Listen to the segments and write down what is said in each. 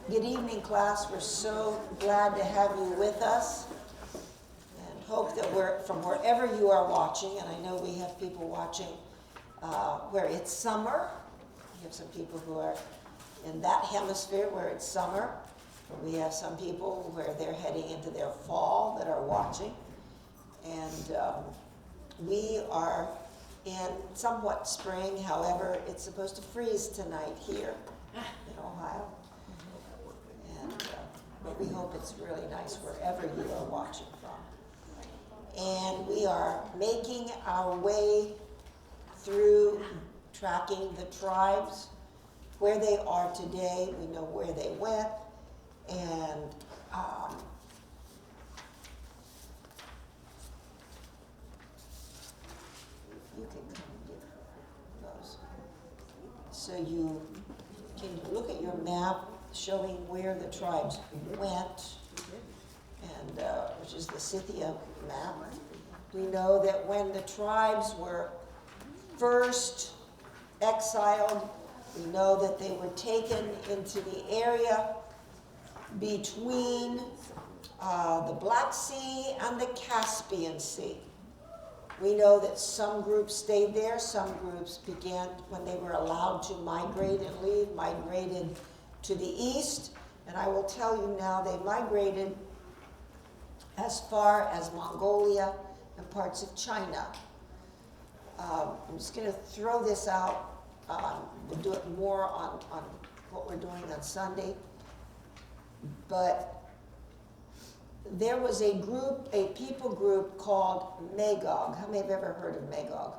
Good evening, class. We're so glad to have you with us and hope that we're from wherever you are watching, and I know we have people watching where it's summer. We have some people who are in that hemisphere where it's summer. We have some people where they're heading into their fall that are watching. And we are in somewhat spring, however, it's supposed to freeze tonight here in Ohio. But we hope it's really nice wherever you are watching from. And we are making our way through tracking the tribes, where they are today. We know where they went, and you can come and give those. So you can look at your map showing where the tribes went, and which is the Scythia map. We know that when the tribes were first exiled, we know that they were taken into the area between the Black Sea and the Caspian Sea. We know that some groups stayed there, some groups began, when they were allowed to migrate and leave, migrated to the east, and I will tell you now they migrated as far as Mongolia and parts of China. I'm just going to throw this out. We'll do it more on what we're doing on Sunday. But there was a group, a people group called Magog. How many have ever heard of Magog?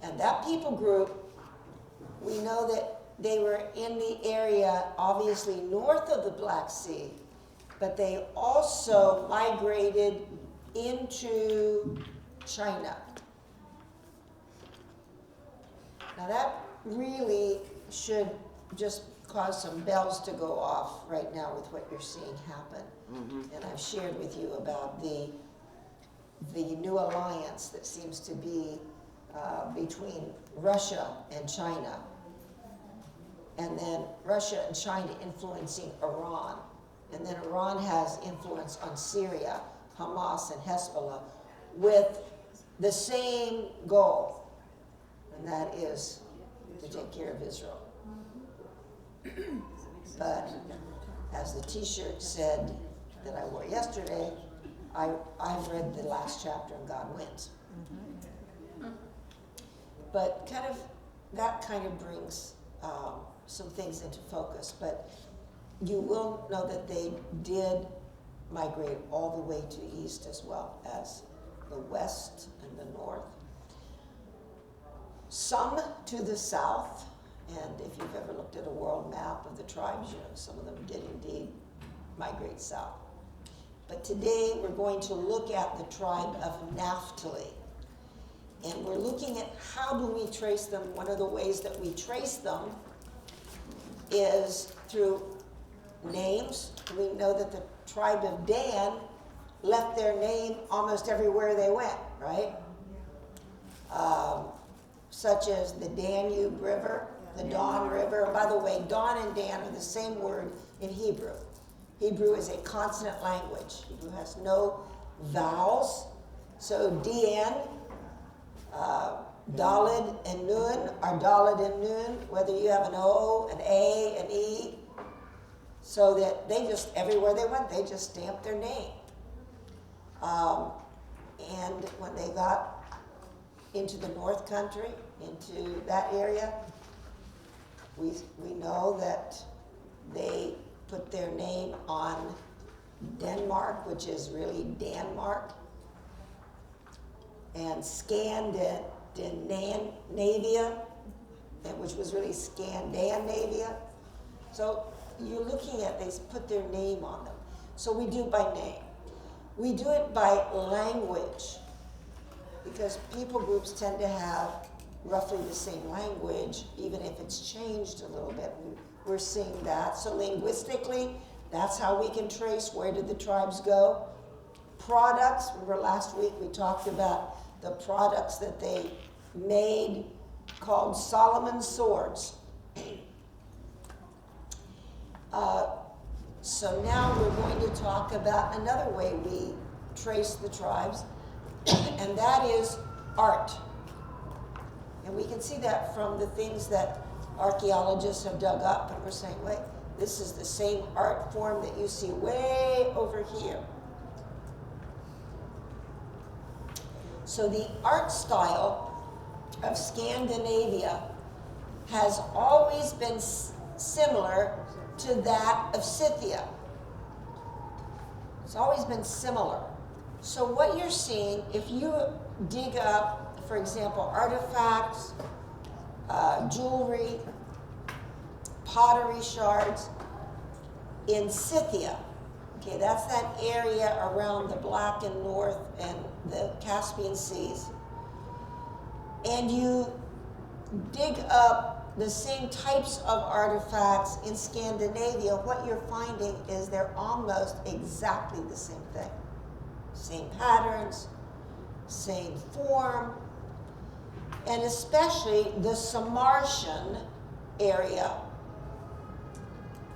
And that people group, we know that they were in the area, obviously north of the Black Sea, but they also migrated into China. Now that really should just cause some bells to go off right now with what you're seeing happen. And I've shared with you about the new alliance that seems to be between Russia and China. And then Russia and China influencing Iran. And then Iran has influence on Syria, Hamas and Hezbollah, with the same goal, and that is to take care of Israel. But as the t-shirt said that I wore yesterday, I've read the last chapter and God wins. But that kind of brings some things into focus, but you will know that they did migrate all the way to the east as well as the west and the north. Some to the south, and if you've ever looked at a world map of the tribes, you know some of them did indeed migrate south. But today we're going to look at the tribe of Naphtali. And we're looking at how do we trace them. One of the ways that we trace them is through names. We know that the tribe of Dan left their name almost everywhere they went, right? Such as the Danube River, the Don River. By the way, Don and Dan are the same word in Hebrew. Hebrew is a consonant language. Hebrew has no vowels. So Dan, Dalid and Nun are Dalid and Nun, whether you have an O, an A, an E, so that they just, everywhere they went, they just stamped their name. And when they got into the North Country, into that area, we know that they put their name on Denmark, which is really Danmark, and Scandinavia, which was really Scandinavia. So you're looking at, they put their name on them. So we do by name. We do it by language, because people groups tend to have roughly the same language, even if it's changed a little bit. We're seeing that. So linguistically, that's how we can trace where did the tribes go. Products, remember last week we talked about the products that they made called Solomon's swords. So now we're going to talk about another way we trace the tribes, and that is art. And we can see that from the things that archaeologists have dug up, and we're saying, wait, this is the same art form that you see way over here. So the art style of Scandinavia has always been similar to that of Scythia. It's always been similar. So what you're seeing, if you dig up, for example, artifacts, jewelry, pottery shards in Scythia, okay, that's that area around the Black and North and the Caspian Seas, and you dig up the same types of artifacts in Scandinavia, what you're finding is they're almost exactly the same thing. Same patterns, same form, and especially the Samartian area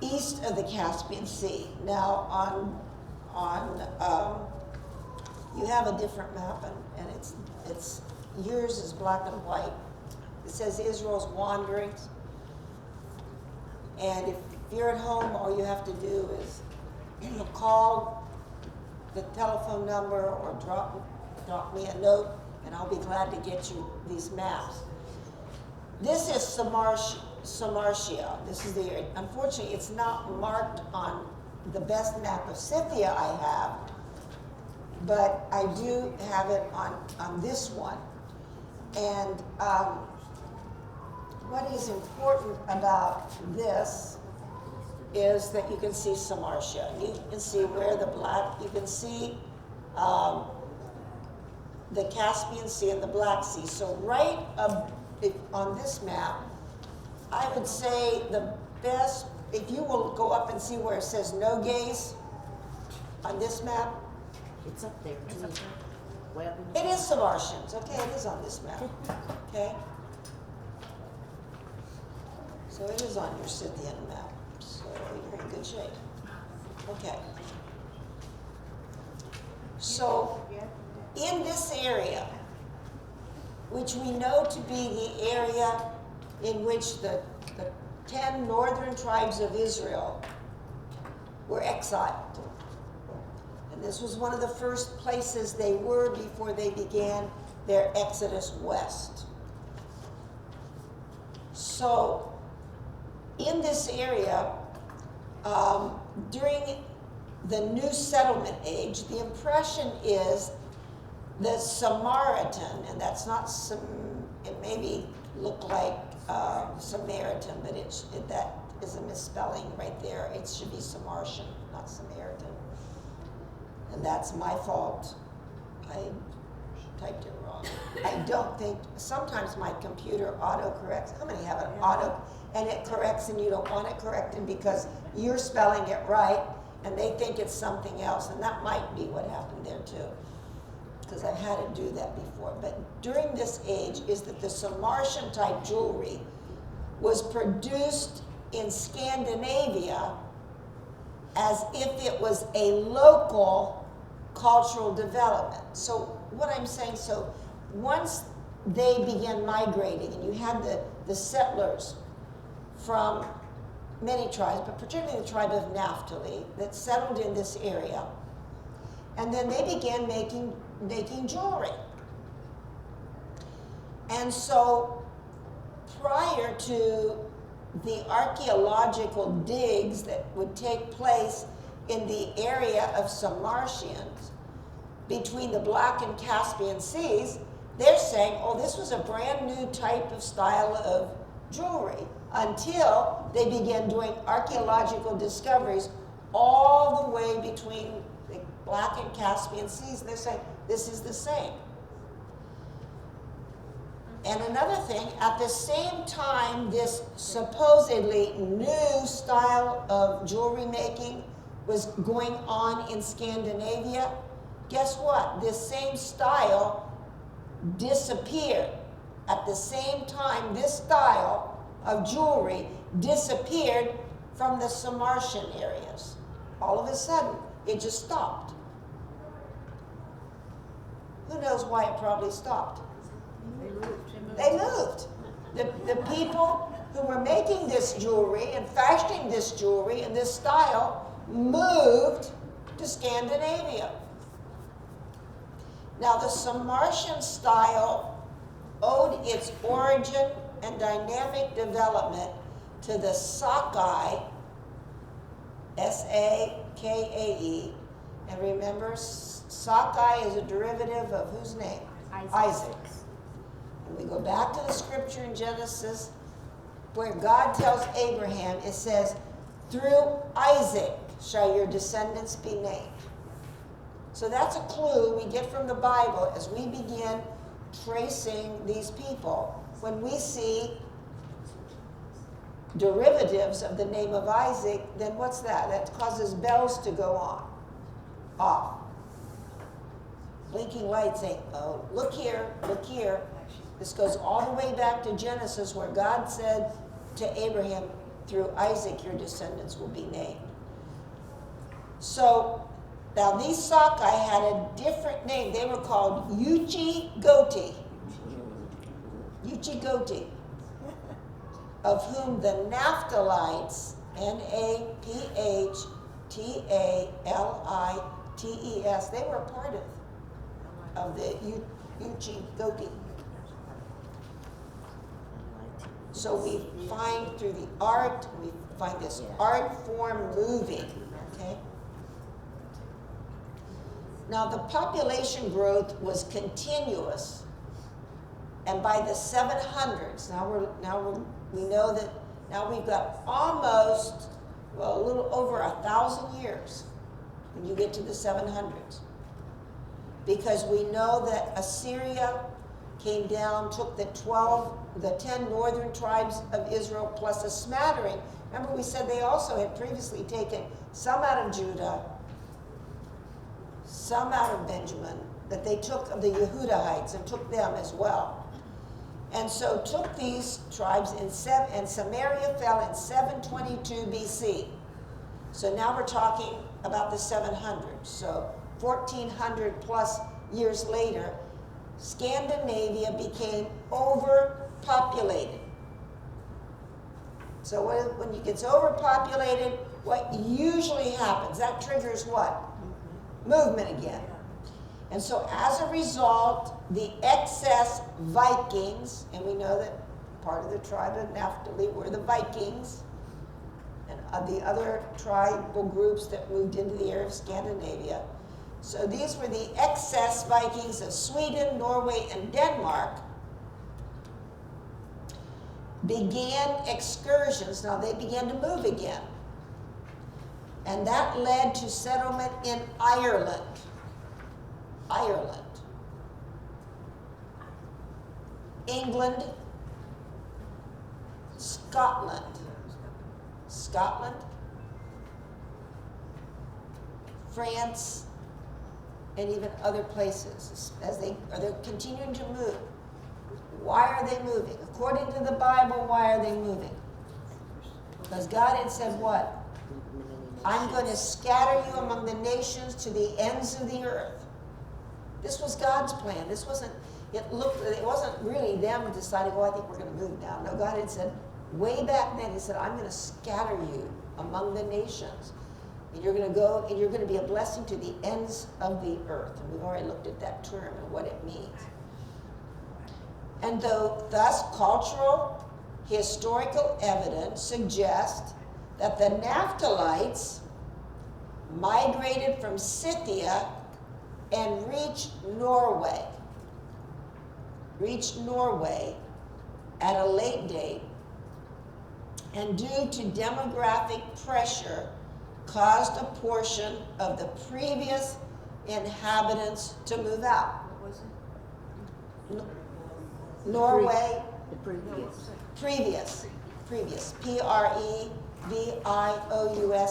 east of the Caspian Sea. Now you have a different map, and it's yours is black and white. It says Israel's wanderings, and if you're at home, all you have to do is call the telephone number or drop me a note, and I'll be glad to get you these maps. This is Samartia. This is the area. Unfortunately, it's not marked on the best map of Scythia I have, but I do have it on this one. And what is important about this is that you can see Samartia. You can see where the black, you can see the Caspian Sea and the Black Sea. So right on this map, I would say the best, if you will go up and see where it says Nogais on this map. It's up there too. Well, It is Samartians, okay, it is on this map, okay? So it is on your Scythian map, so you're in good shape. Okay. So in this area, which we know to be the area in which the 10 northern tribes of Israel were exiled. And this was one of the first places they were before they began their exodus west. So in this area, during the New Settlement Age, the impression is the Samaritan, and that's not it maybe look like Samaritan, but that is a misspelling right there. It should be Samartian, not Samaritan. And that's my fault. I typed it wrong. I don't think, sometimes my computer auto-corrects. How many have an auto? And it corrects and you don't want it corrected because you're spelling it right and they think it's something else. And that might be what happened there too, because I've had to do that before. But during this age is that the Samartian type jewelry was produced in Scandinavia as if it was a local cultural development. So what I'm saying, so once they began migrating, and you had the settlers from many tribes, but particularly the tribe of Naphtali, that settled in this area, and then they began making jewelry. And so prior to the archaeological digs that would take place in the area of Samartians between the Black and Caspian Seas, they're saying, oh, this was a brand new type of style of jewelry until they began doing archaeological discoveries all the way between the Black and Caspian Seas, and they're saying, this is the same. And another thing, at the same time this supposedly new style of jewelry making was going on in Scandinavia, guess what? This same style disappeared. At the same time, this style of jewelry disappeared from the Samartian areas. all of a sudden, it just stopped. Who knows why it probably stopped? They moved. The people who were making this jewelry and fashioning this jewelry in this style moved to Scandinavia. Now, the Sarmatian style owed its origin and dynamic development to the Sakae, S-A-K-A-E, and remember, Sakae is a derivative of whose name? Isaac. And we go back to the scripture in Genesis where God tells Abraham, it says, through Isaac shall your descendants be named. So that's a clue we get from the Bible as we begin tracing these people. When we see derivatives of the name of Isaac, then what's that? That causes bells to go off. Blinking lights saying, oh, look here, look here. This goes all the way back to Genesis where God said to Abraham, through Isaac your descendants will be named. So, now these Sakae had a different name. They were called Yuchi-Goti. Yuchi-Goti. Of whom the Naphtalites, Naphtalites, they were a part of the Yuchi-Goti. So we find through the art, we find this art form moving, okay? Now the population growth was continuous, and by the 700s, we know that now we've got almost, well, a little over 1,000 years when you get to the 700s. Because we know that Assyria came down, took the 10 northern tribes of Israel plus a smattering. Remember we said they also had previously taken some out of Judah, some out of Benjamin, that they took of the Yehudahites and took them as well. And so took these tribes and Samaria fell in 722 BC. So now we're talking about the 700s. So 1400 plus years later, Scandinavia became overpopulated. So when it gets overpopulated, what usually happens? That triggers what? Movement again. And so as a result, the excess Vikings, and we know that part of the tribe of Naphtali were the Vikings, and the other tribal groups that moved into the area of Scandinavia. So these were the excess Vikings of Sweden, Norway, and Denmark, began excursions. Now they began to move again. And that led to settlement in Ireland. England, Scotland, France, and even other places as they're continuing to move. Why are they moving? According to the Bible, why are they moving? Because God had said what? I'm going to scatter you among the nations to the ends of the earth. This was God's plan. It wasn't really them deciding, oh, I think we're going to move now. No, God had said, way back then, he said, I'm going to scatter you among the nations. And you're going to go, and you're going to be a blessing to the ends of the earth. And we've already looked at that term and what it means. And thus cultural, historical evidence suggests that the Naphtalites migrated from Scythia and reached Norway at a late date, and due to demographic pressure, caused a portion of the previous inhabitants to move out. What was it? Norway, The previous. previous, Previous,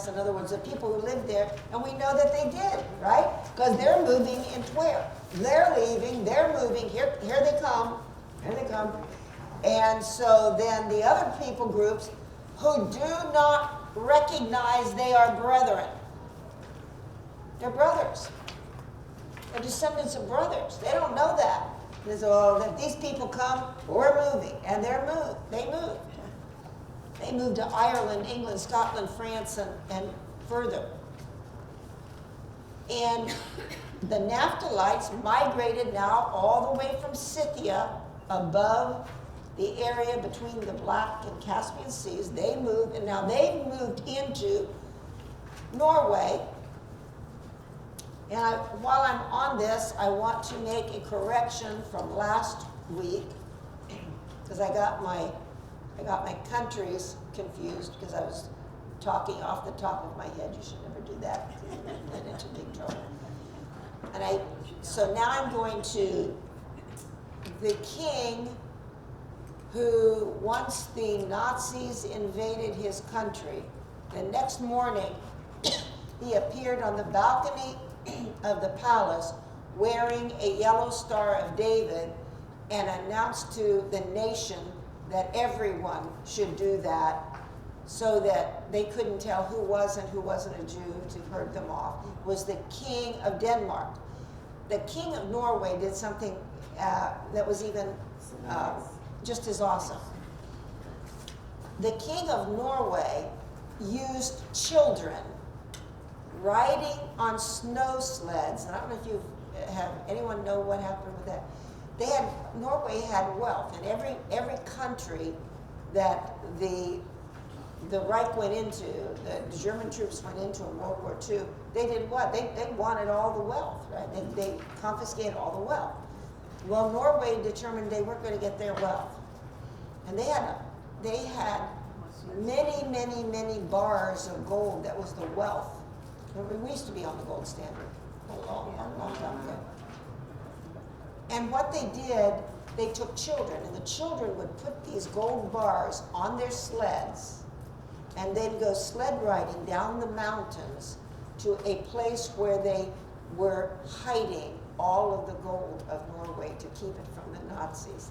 in other words, the people who lived there, and we know that they did, right? Because they're moving into where? They're leaving, they're moving, here they come, And so then the other people groups who do not recognize they are brethren, They're brothers. They're descendants of brothers. They don't know that. They say, oh, that these people come, we're moving. And they're moved. They moved. They moved to Ireland, England, Scotland, France, and further. And the Naphtalites migrated now all the way from Scythia above the area between the Black and Caspian Seas. They moved, and now they've moved into Norway. And while I'm on this, I want to make a correction from last week, because I got my countries confused because I was talking off the top of my head. You should never do that. You get into big trouble. So now I'm going to the king who, once the Nazis invaded his country, the next morning he appeared on the balcony of the palace wearing a yellow Star of David and announced to the nation that everyone should do that so that they couldn't tell who was and who wasn't a Jew to herd them off, was the king of Denmark. The king of Norway did something that was even just as awesome. The king of Norway used children riding on snow sleds, and I don't know if you have anyone know what happened with that. Norway had wealth, and every country that the Reich went into, the German troops went into in World War II, they did what? They wanted all the wealth, right? They confiscated all the wealth. Well, Norway determined they weren't going to get their wealth, and they had many, many, many bars of gold. That was the wealth. We used to be on the gold standard a long time ago. And what they did, they took children, and the children would put these gold bars on their sleds, and they'd go sled riding down the mountains to a place where they were hiding all of the gold of Norway to keep it from the Nazis.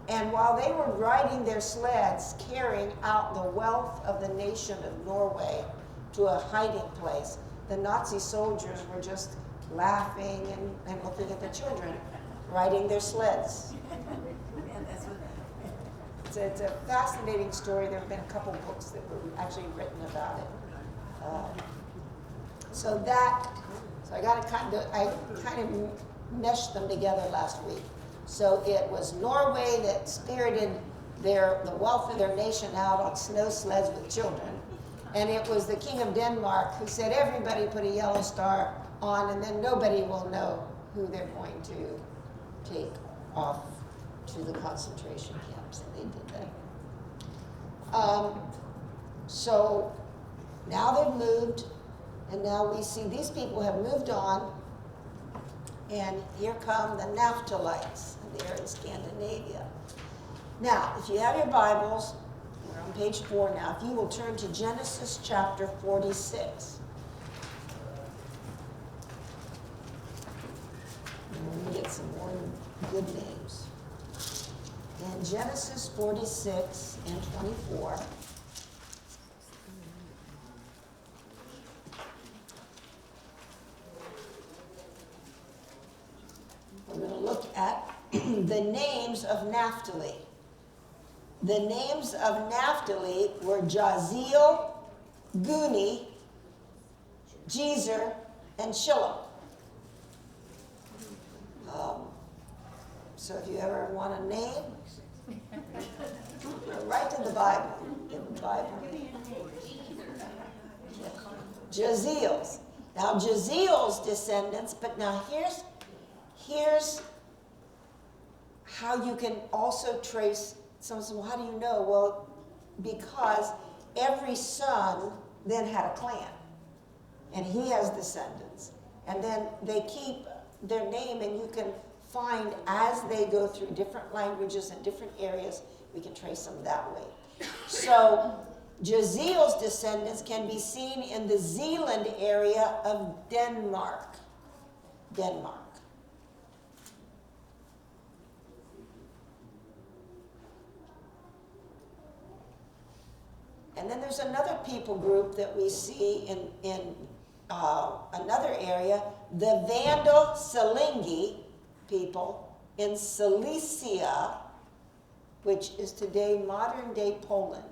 And while they were riding their sleds, carrying out the wealth of the nation of Norway to a hiding place, the Nazi soldiers were just laughing and looking at the children riding their sleds. It's a fascinating story. There have been a couple books that were actually written about it. So I kind of meshed them together last week. So it was Norway that spirited the wealth of their nation out on snow sleds with children. And it was the king of Denmark who said, everybody put a yellow star on, and then nobody will know who they're going to take off to the concentration camps. And they did that. So now they've moved, and now we see these people have moved on, and here come the Naphtalites, and they're in Scandinavia. Now, if you have your Bibles, we're on page 4 now. If you will turn to Genesis chapter 46. And we get some more good names. In Genesis 46 and 24. We're going to look at the names of Naphtali. The names of Naphtali were Jaziel, Guni, Jezer, and Shillam. So if you ever want a name, write in the Bible. In the Bible. Jaziel's. Now Jaziel's descendants, but now here's how you can also trace. Someone said, well, how do you know? Well, because every son then had a clan, and he has descendants. And then they keep their name, and you can find as they go through different languages and different areas, we can trace them that way. So Jaziel's descendants can be seen in the Zealand area of Denmark. And then there's another people group that we see in another area, the Vandal Silingi people in Cilicia, which is today modern-day Poland.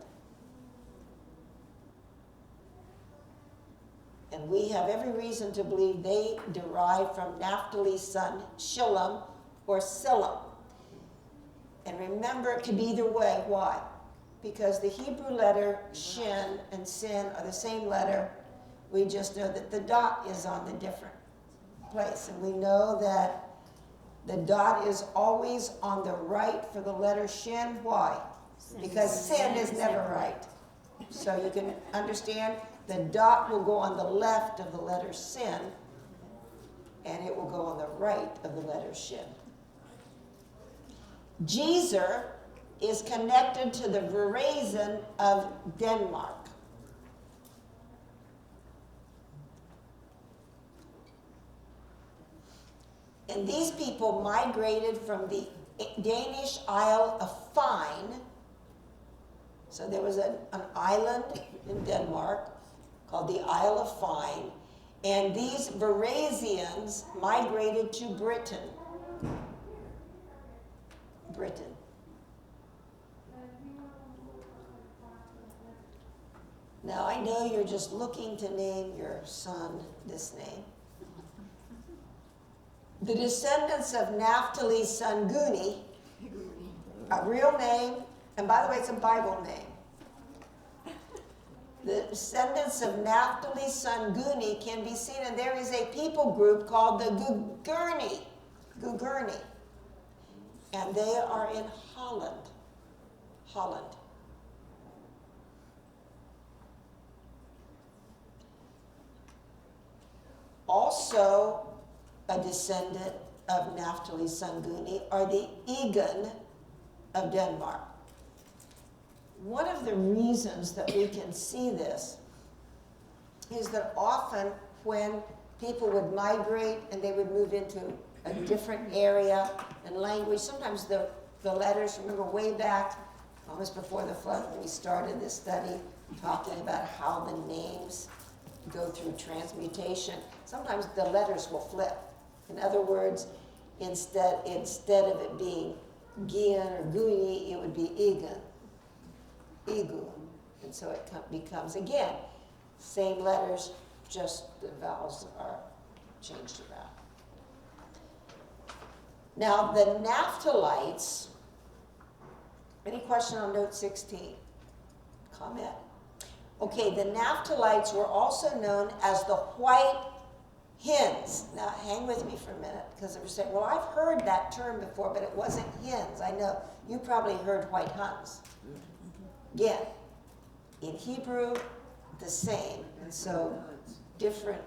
And we have every reason to believe they derive from Naphtali's son Shilom or Silam. And remember, it could be either way. Why? Because the Hebrew letter shin and sin are the same letter. We just know that the dot is on the different place. And we know that the dot is always on the right for the letter shin. Why? Because sin is never right. So you can understand the dot will go on the left of the letter sin, and it will go on the right of the letter shin. Jezer is connected to the Verazen of Denmark. And these people migrated from the Danish Isle of Fyn. So there was an island in Denmark called the Isle of Fyn, and these Verazians migrated to Britain. Now I know you're just looking to name your son this name. The descendants of Naphtali's son Guni, a real name, and by the way, it's a Bible name. The descendants of Naphtali's son Guni can be seen, and there is a people group called the Gugurni, and they are in Holland. Also, a descendant of Naphtali's son Guni are the Egan of Denmark. One of the reasons that we can see this is that often when people would migrate and they would move into a different area and language, sometimes the letters, remember way back, almost before the flood, when we started this study, talking about how the names go through transmutation, sometimes the letters will flip. In other words, instead of it being Gian or Guni, it would be Egan, Igu. And so it becomes, again, same letters, just the vowels are changed around. Now, the Naphtalites, any question on note 16? Comment? Okay, the Naphtalites were also known as the White Hens. Now, hang with me for a minute, because they were saying, well, I've heard that term before, but it wasn't hens. I know. You probably heard White Huns. Again, in Hebrew, the same, and so different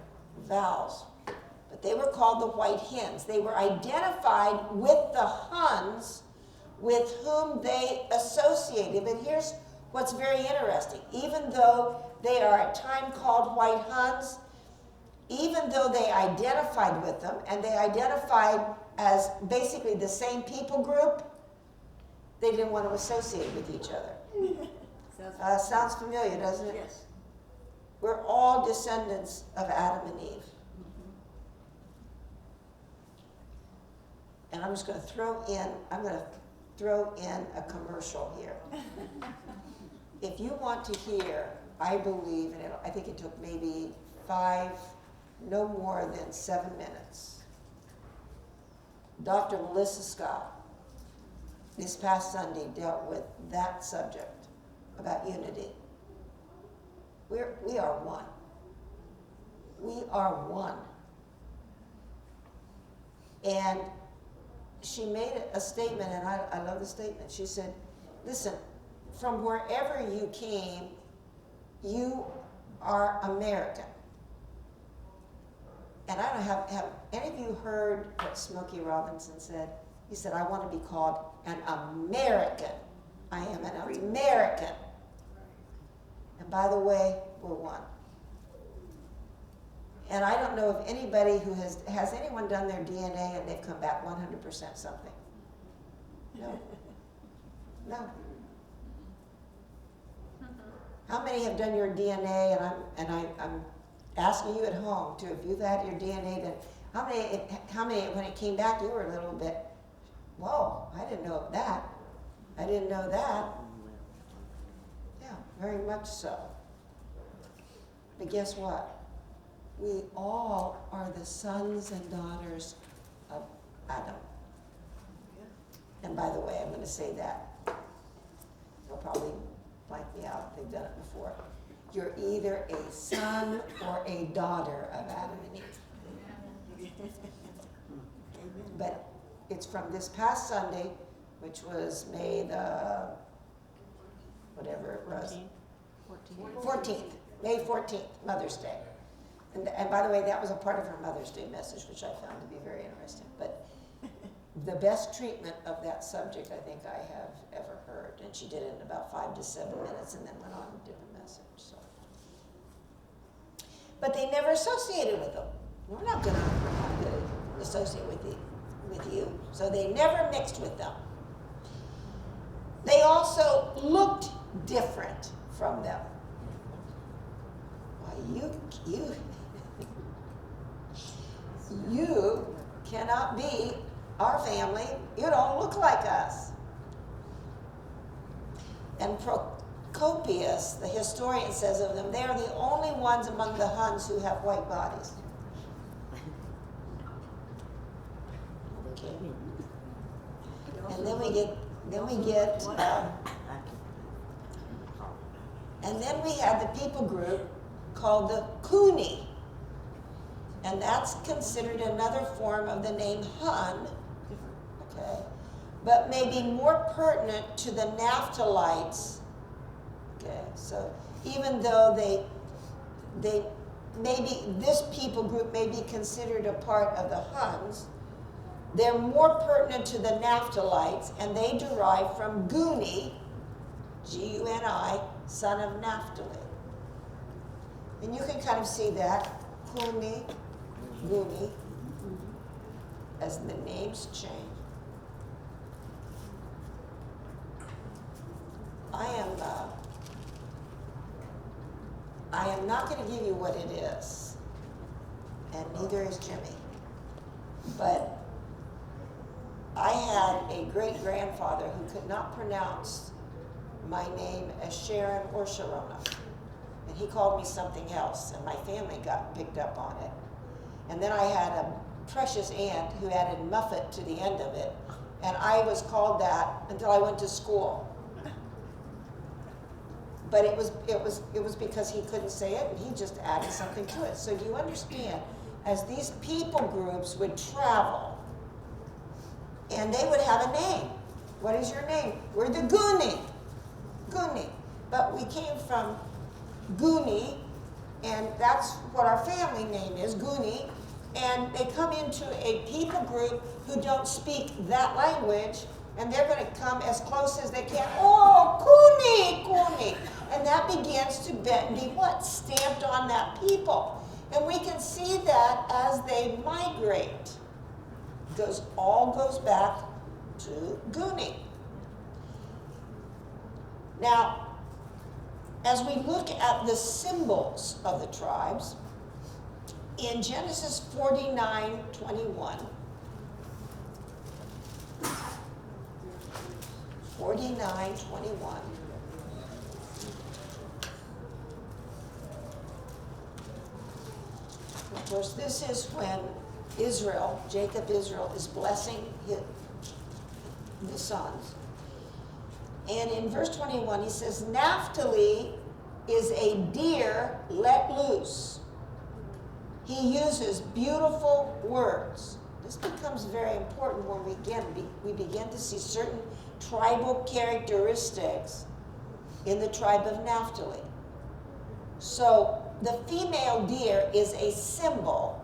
vowels. But they were called the White Hens. They were identified with the Huns with whom they associated. And here's what's very interesting. Even though they are at time called White Huns, even though they identified with them, and they identified as basically the same people group, they didn't want to associate with each other. Sounds familiar, doesn't it? Yes. We're all descendants of Adam and Eve. And I'm just going to throw in a commercial here. If you want to hear, I believe, and I think it took maybe 5, no more than 7 minutes. Dr. Melissa Scott, this past Sunday, dealt with that subject about unity. We are one. We are one. And she made a statement, and I love the statement. She said, listen, from wherever you came, you are American. And I don't have any of you heard what Smokey Robinson said? He said, I want to be called an American. I am an American. And by the way, we're one. And I don't know of anybody who has anyone done their DNA and they've come back 100% something? No. No. How many have done your DNA and I'm asking you at home too, if you've had your DNA done, how many, when it came back, you were a little bit, whoa, I didn't know that. I didn't know that. Yeah, very much so. But guess what? We all are the sons and daughters of Adam. And by the way, I'm going to say that. They'll probably blank me out. They've done it before. You're either a son or a daughter of Adam and Eve. But it's from this past Sunday, which was May the, whatever it was. 14th. May 14th, Mother's Day. And by the way, that was a part of her Mother's Day message, which I found to be very interesting. But the best treatment of that subject I think I have ever heard. And she did it in about 5 to 7 minutes and then went on and did the message. So. But they never associated with them. We're not going to associate with you. So they never mixed with them. They also looked different from them. Why, you cannot be our family. You don't look like us. And Procopius, the historian, says of them, they are the only ones among the Huns who have white bodies. Okay. And then we had the people group called the Kuni. And that's considered another form of the name Hun, okay, but maybe more pertinent to the Naphtalites, okay, so even though they maybe, this people group may be considered a part of the Huns, they're more pertinent to the Naphtalites, and they derive from Guni, G-U-N-I, son of Naphtali. And you can kind of see that, Guni, as the names change. I am not going to give you what it is, and neither is Jimmy. But I had a great-grandfather who could not pronounce my name as Sharon or Sharona. And he called me something else, and my family got picked up on it. And then I had a precious aunt who added Muffet to the end of it, and I was called that until I went to school. But it was because he couldn't say it, and he just added something to it. So do you understand? As these people groups would travel, and they would have a name. What is your name? We're the Guni. But we came from Guni, and that's what our family name is, Guni. And they come into a people group who don't speak that language, and they're going to come as close as they can. Oh, Kuni. And that begins to be what? Stamped on that people. And we can see that as they migrate. All goes back to Guni. Now, as we look at the symbols of the tribes, in Genesis 49:21, 49:21, of course, this is when Jacob Israel, is blessing the sons. And in verse 21, he says, Naphtali is a deer let loose. He uses beautiful words. This becomes very important when we begin to see certain tribal characteristics in the tribe of Naphtali. So the female deer is a symbol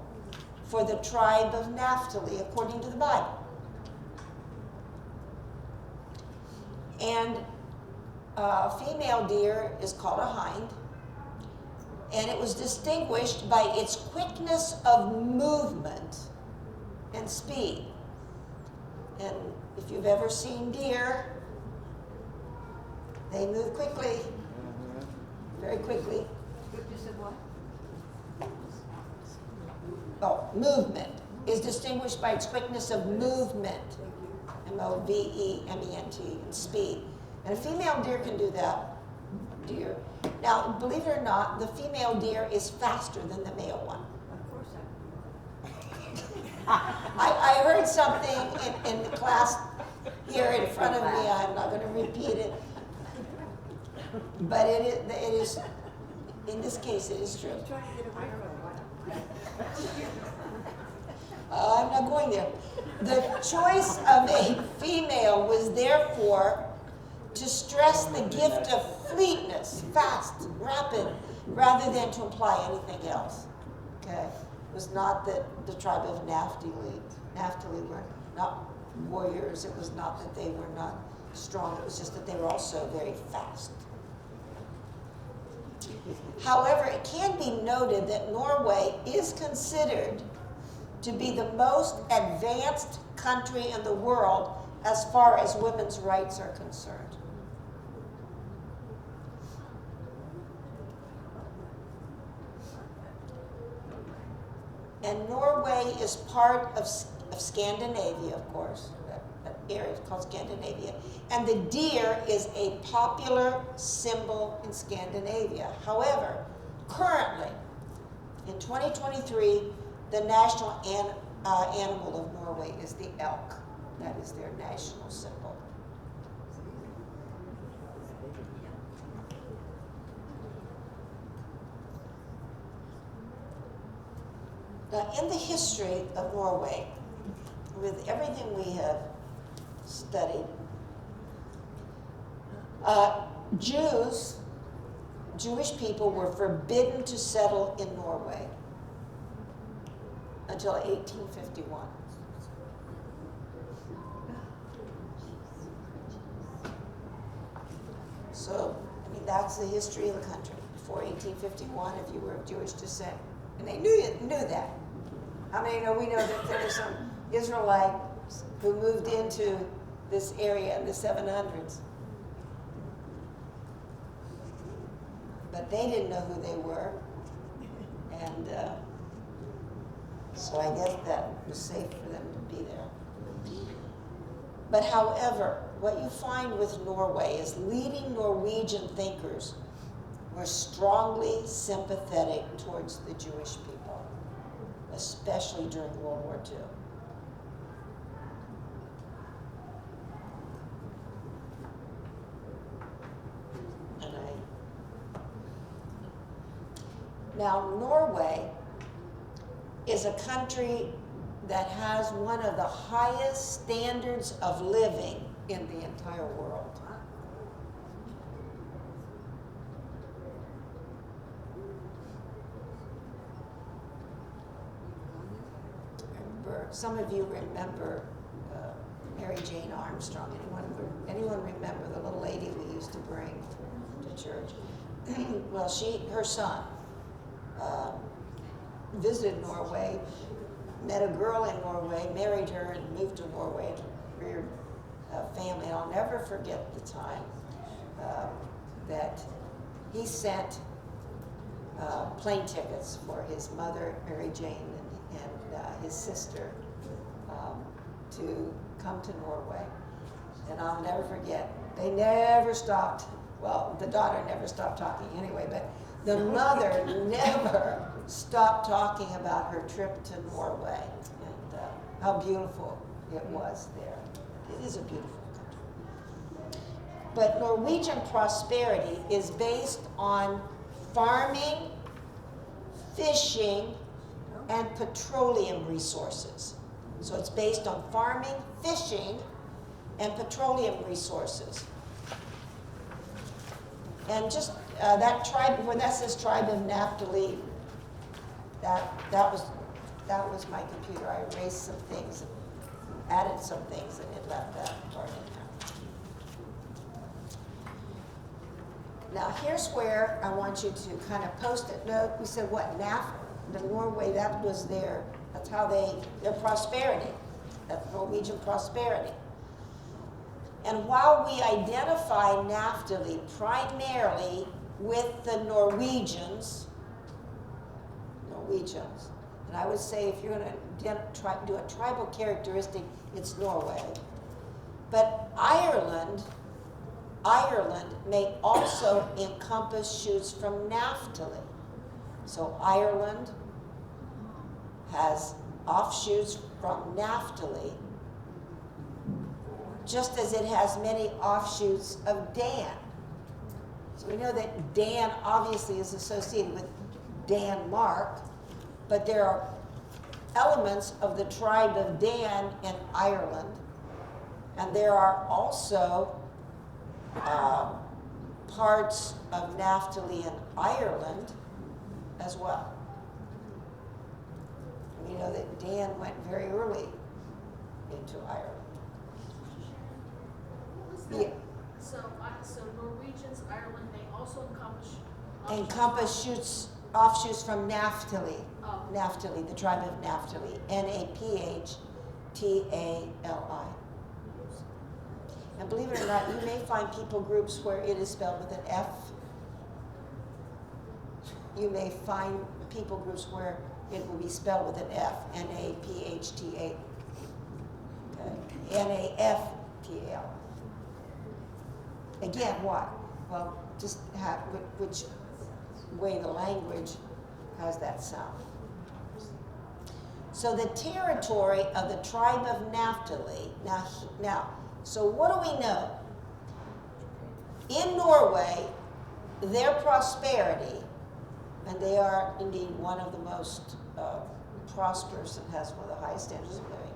for the tribe of Naphtali, according to the Bible. And female deer is called a hind, and it was distinguished by its quickness of movement and speed. And if you've ever seen deer, they move quickly, very quickly. Quickness of what? movement, is distinguished by its quickness of movement, M-O-V-E-M-E-N-T, and speed. And a female deer can do that, deer. Now, believe it or not, the female deer is faster than the male one. Of course I heard something in the class here in front of me. I'm not going to repeat it. But it is, in this case, it is true. I'm trying to get away from I'm not going there. The choice of a female was therefore to stress the gift of fleetness, fast, rapid, rather than to imply anything else. Okay? It was not that the tribe of Naphtali were not warriors. It was not that they were not strong. It was just that they were also very fast. However, it can be noted that Norway is considered to be the most advanced country in the world as far as women's rights are concerned. And Norway is part of Scandinavia, of course. That area is called Scandinavia. And the deer is a popular symbol in Scandinavia. However, currently, in 2023, the national animal of Norway is the elk. That is their national symbol. Now, in the history of Norway, with everything we have studied, Jewish people were forbidden to settle in Norway until 1851. So, I mean, that's the history of the country. Before 1851, if you were of Jewish descent, and they knew that. How many know? We know that there were some Israelites who moved into this area in the 700s. But they didn't know who they were. And so I guess that was safe for them to be there. But however, what you find with Norway is leading Norwegian thinkers were strongly sympathetic towards the Jewish people, especially during World War II. Now, Norway is a country that has one of the highest standards of living in the entire world. Some of you remember Mary Jane Armstrong. Anyone remember the little lady we used to bring to church? Well, her son visited Norway, met a girl in Norway, married her, and moved to Norway and reared a family. And I'll never forget the time that he sent plane tickets for his mother, Mary Jane, and his sister to come to Norway. And I'll never forget, they never stopped, well, the daughter never stopped talking anyway, but the mother never stopped talking about her trip to Norway and how beautiful it was there. It is a beautiful country. But Norwegian prosperity is based on farming, fishing, and petroleum resources. So it's based on farming, fishing, and petroleum resources. And just that tribe, when that says tribe of Naphtali, that was my computer. I erased some things, added some things, and it left that part in there. Now here's where I want you to kind of post-it note. We said what, the Norway, that was that's how their prosperity, that's Norwegian prosperity. And while we identify Naphtali primarily with the Norwegians, And I would say if you're going to do a tribal characteristic, it's Norway. But Ireland may also encompass shoots from Naphtali. So Ireland has offshoots from Naphtali, just as it has many offshoots of Dan. So we know that Dan obviously is associated with Denmark, but there are elements of the tribe of Dan in Ireland, and there are also parts of Naphtali in Ireland as well. We know that Dan went very early into Ireland. Yeah. So Norwegians, Ireland, they also Encompass offshoots from Naphtali. Oh. Naphtali, the tribe of Naphtali. Naphtali. And believe it or not, you may find people groups where it is spelled with an F. You may find people groups where it will be spelled with an F. Naphtali. Okay. Naftl. Again, what? Well, just which way the language has that sound. So the territory of the tribe of Naphtali, now, so what do we know? In Norway, their prosperity, and they are indeed one of the most prosperous and has one of the highest standards of living,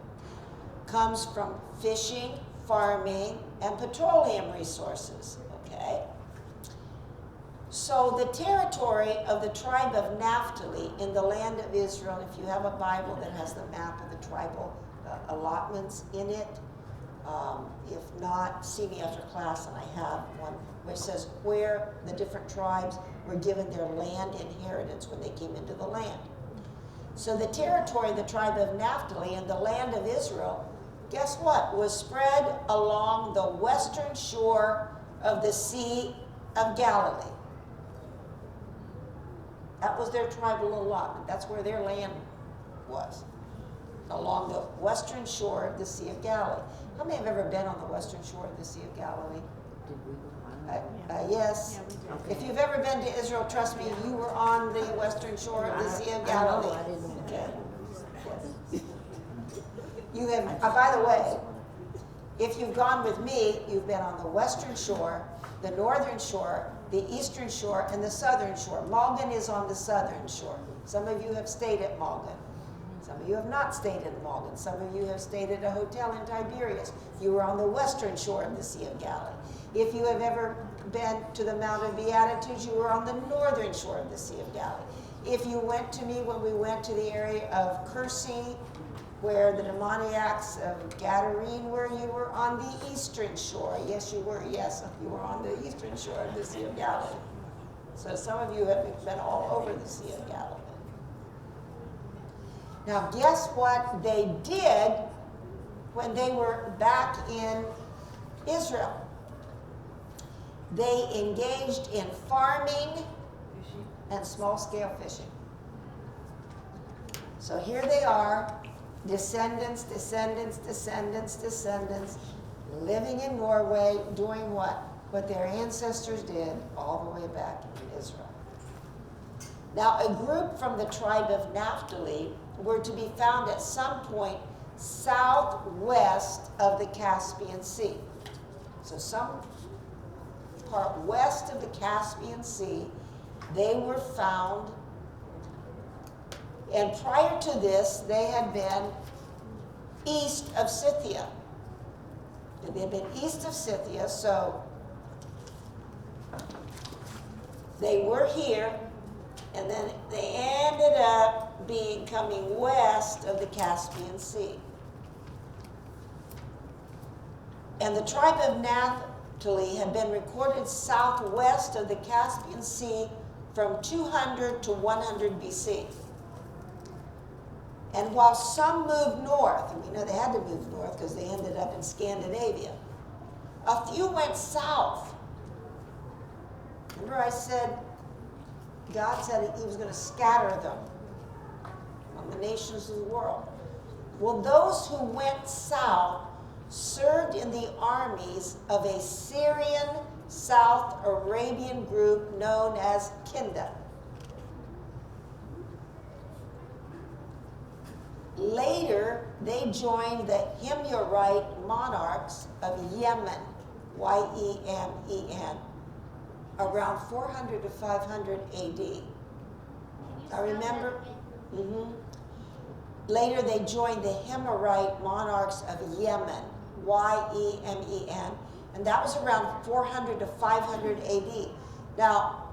comes from fishing, farming, and petroleum resources, okay? So the territory of the tribe of Naphtali in the land of Israel, if you have a Bible that has the map of the tribal allotments in it, if not, see me after class, and I have one where it says where the different tribes were given their land inheritance when they came into the land. So the territory of the tribe of Naphtali and the land of Israel, guess what, was spread along the western shore of the Sea of Galilee. That was their tribal allotment. That's where their land was, along the western shore of the Sea of Galilee. How many have ever been on the western shore of the Sea of Galilee? Did we? Yes. Yeah, If you've ever been to Israel, trust me, you were on the western shore of the Sea of Galilee. I didn't. Okay. Yes. You have, by the way, if you've gone with me, you've been on the western shore, the northern shore, the eastern shore, and the southern shore. Malgan is on the southern shore. Some of you have stayed at Malgan. Some of you have not stayed at Malgan. Some of you have stayed at a hotel in Tiberias. You were on the western shore of the Sea of Galilee. If you have ever been to the Mount of Beatitudes, you were on the northern shore of the Sea of Galilee. If you went to me when we went to the area of Kursi, where the demoniacs of Gadarene were, you were on the eastern shore. Yes, you were. Yes, you were on the eastern shore of the Sea of Galilee. So some of you have been all over the Sea of Galilee. Now, guess what they did when they were back in Israel? They engaged in farming and small-scale fishing. So here they are, descendants, living in Norway, doing what? What their ancestors did all the way back in Israel. Now, a group from the tribe of Naphtali were to be found at some point southwest of the Caspian Sea. So some part west of the Caspian Sea, they were found. And prior to this, they had been east of Scythia. They had been east of Scythia, so they were here, and then they ended up coming west of the Caspian Sea. And the tribe of Naphtali had been recorded southwest of the Caspian Sea from 200 to 100 BC. And while some moved north, and we know they had to move north because they ended up in Scandinavia, a few went south. Remember I said, God said he was going to scatter them. on the nations of the world. Well, those who went south served in the armies of a Syrian South Arabian group known as Kinda. Later, they joined the Himyarite monarchs of Yemen, Y-E-M-E-N, around 400 to 500 AD. I remember. Later, they joined the Himyarite monarchs of Yemen, Y-E-M-E-N, and that was around 400 to 500 AD. Now,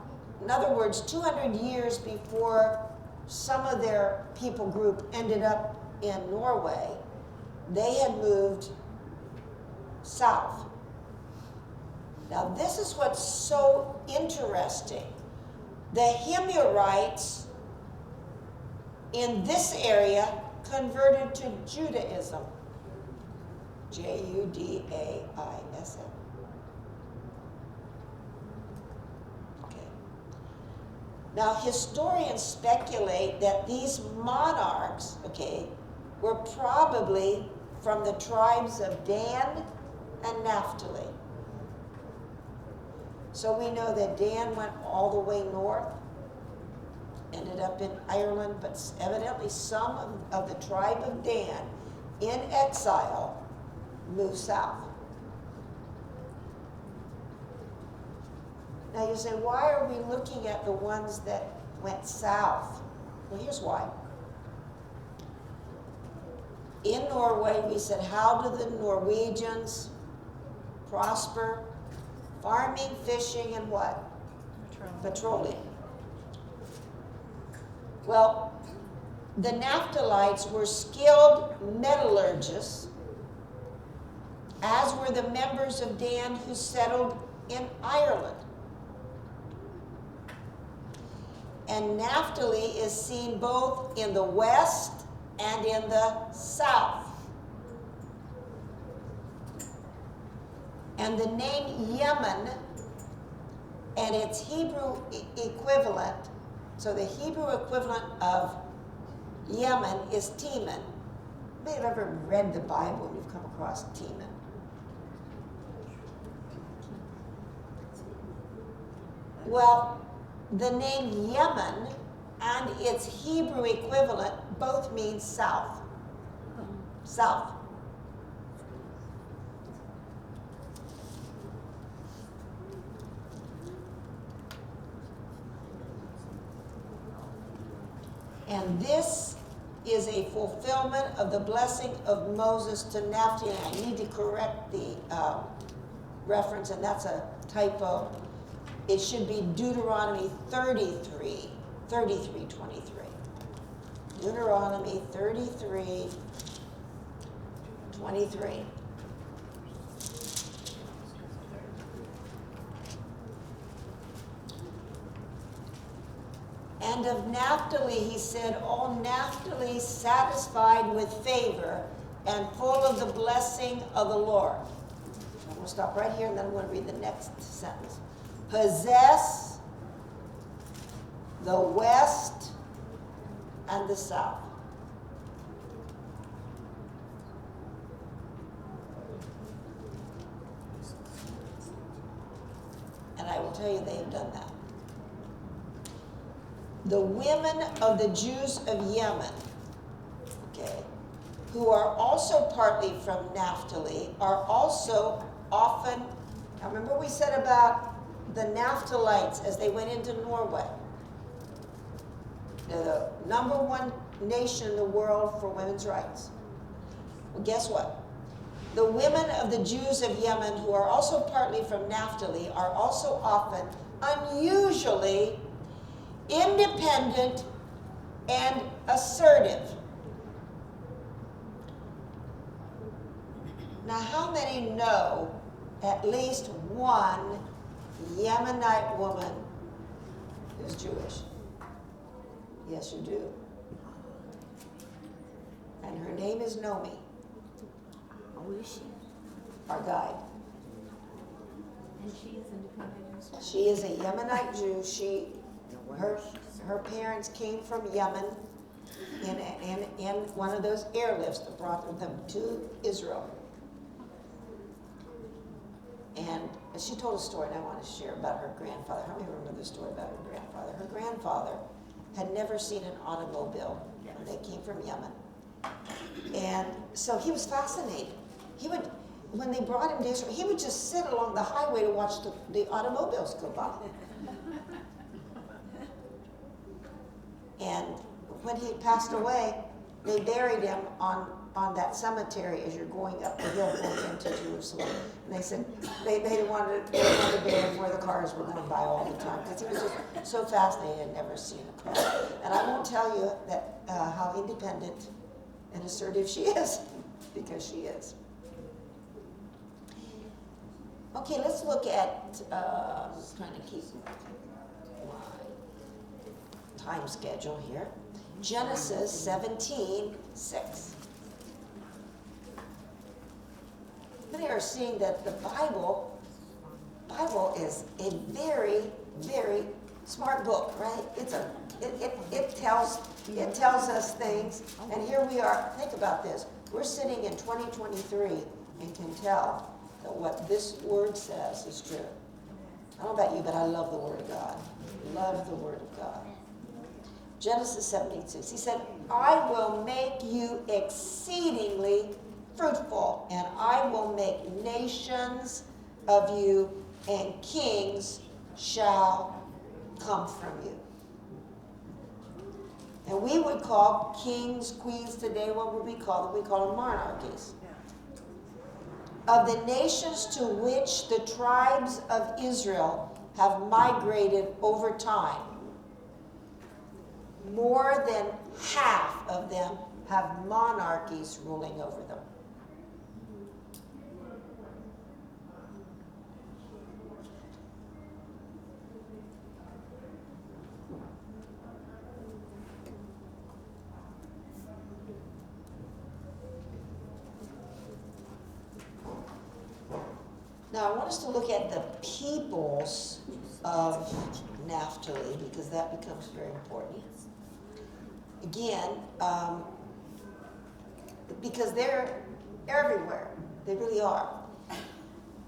in other words, 200 years before some of their people group ended up in Norway, they had moved south. Now, this is what's so interesting. The Himyarites in this area converted to Judaism. Judaism. Okay. Now, historians speculate that these monarchs, okay, were probably from the tribes of Dan and Naphtali. So we know that Dan went all the way north, ended up in Ireland, but evidently some of the tribe of Dan in exile moved south. Now you say, why are we looking at the ones that went south? Well, here's why. In Norway, we said, how do the Norwegians prosper? Farming, fishing, and what? Petroleum. Well, the Naphtalites were skilled metallurgists, as were the members of Dan who settled in Ireland. And Naphtali is seen both in the west and in the south. And the name Yemen and its Hebrew equivalent, so the Hebrew equivalent of Yemen is Teman. You may have ever read the Bible and you've come across Teman. Well, the name Yemen and its Hebrew equivalent both mean south. South. And this is a fulfillment of the blessing of Moses to Naphtali. I need to correct the reference, and that's a typo. It should be Deuteronomy 33, 23. Deuteronomy 33, 23. And of Naphtali, he said, O Naphtali, satisfied with favor and full of the blessing of the Lord. I'm going to stop right here, and then I'm going to read the next sentence. Possess the west and the south. And I will tell you, they have done that. The women of the Jews of Yemen, okay, who are also partly from Naphtali, are also often, now remember we said about the Naphtalites as they went into Norway. They're the number one nation in the world for women's rights. Well, guess what? The women of the Jews of Yemen, who are also partly from Naphtali, are also often unusually independent and assertive. Now, how many know at least one Yemenite woman who's Jewish? Yes, you do. And her name is Nomi, Who is she? our guide. And she is independent as well. She is a Yemenite Jew. Her parents came from Yemen, in one of those airlifts that brought them to Israel. And she told a story, and I want to share about her grandfather. How many remember the story about her grandfather? Her grandfather had never seen an automobile when they came from Yemen. And so he was fascinated. He would, when they brought him to Israel, he would just sit along the highway to watch the automobiles go by. And when he passed away, they buried him on that cemetery as you're going up the hill going into Jerusalem. And they said they wanted to bury him where the cars were going by all the time, because he was just so fascinated and never seen a car. And I won't tell you that how independent and assertive she is, because she is. Okay, let's look at, trying to keep my time schedule here. Genesis 17:6. They are seeing that the Bible is a very, very smart book, right? It tells us things, and here we are. Think about this. We're sitting in 2023 and can tell that what this word says is true. I don't know about you, but I love the Word of God. Love the Word of God. Genesis 17:6. He said, I will make you exceedingly fruitful, and I will make nations of you, and kings shall come from you. And we would call kings, queens today, what would we call them? We call them monarchies. Of the nations to which the tribes of Israel have migrated over time, more than half of them have monarchies ruling over them. Now, I want us to look at the peoples of Naphtali, because that becomes very important. Again, because they're everywhere. They really are.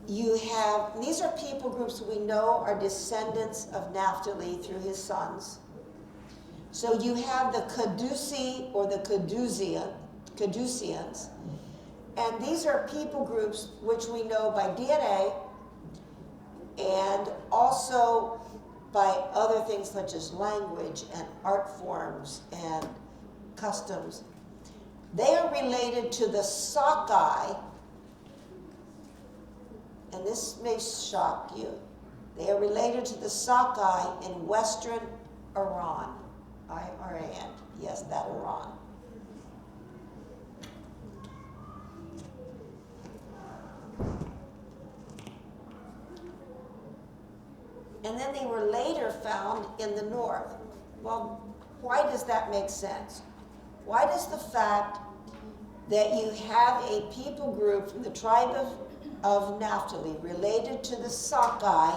You have, these are people groups we know are descendants of Naphtali through his sons. So you have the Cadusi or the Cadusians. And these are people groups which we know by DNA and also by other things such as language and art forms and customs. They are related to the Sakai, and this may shock you. They are related to the Sakai in western Iran. I-R-A-N, yes, that Iran. And then they were later found in the north. Well, why does that make sense? Why does the fact that you have a people group from the tribe of Naphtali related to the Sakai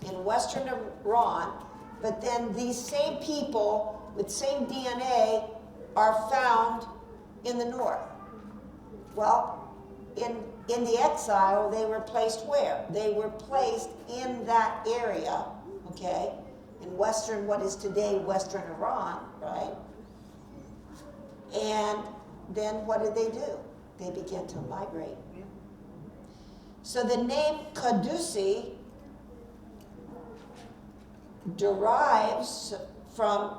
in western Iran, but then these same people with same DNA are found in the north? Well, in the exile, they were placed where? They were placed in that area, okay, in western, what is today western Iran, right? And then what did they do? They began to migrate. So the name Cadusi derives from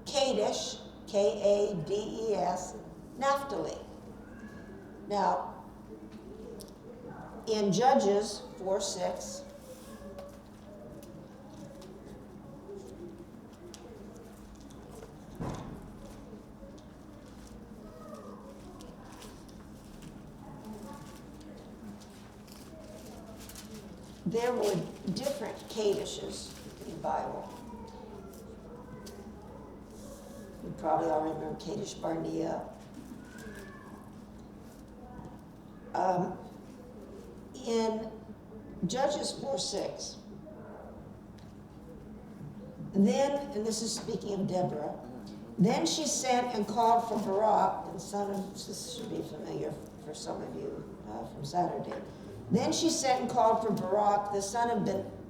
Kadesh, K-A-D-E-S, Naphtali. Now, in Judges 4:6, there were different Kadeshes in the Bible. You probably all remember Kadesh Barnea. In Judges 4:6, then, and this is speaking of Deborah, Then she sent and called for Barak, the son of, this should be familiar for some of you from Saturday. Then she sent and called for Barak, the son of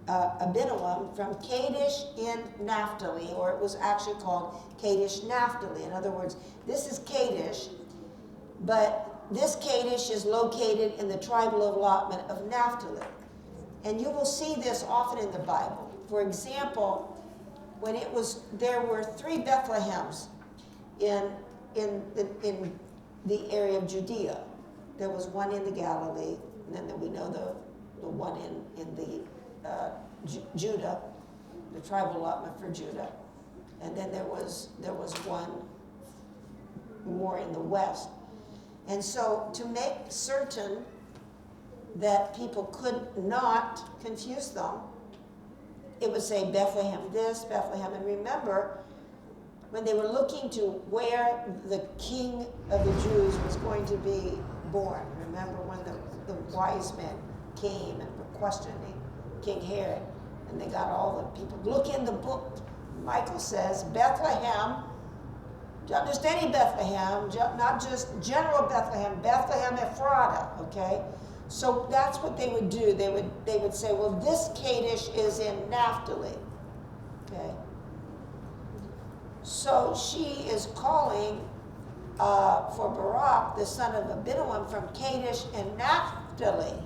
Abinoam, from Kadesh in Naphtali, or it was actually called Kadesh Naphtali. In other words, this is Kadesh, but this Kadesh is located in the tribal allotment of Naphtali. And you will see this often in the Bible. For example, when there were 3 Bethlehems in the area of Judea. There was one in the Galilee, and then we know the one in the Judah, the tribal allotment for Judah, and then there was one more in the west. And so to make certain that people could not confuse them, it would say Bethlehem this, Bethlehem. And remember, when they were looking to where the king of the Jews was going to be born, remember when the wise men came and were questioning King Herod, and they got all the people, look in the book. Michael says, Bethlehem, just any Bethlehem, not just general Bethlehem, Bethlehem Ephrata, okay? So that's what they would do. They would say, well, this Kadesh is in Naphtali, okay? So she is calling for Barak, the son of Abinoam, from Kadesh and Naphtali.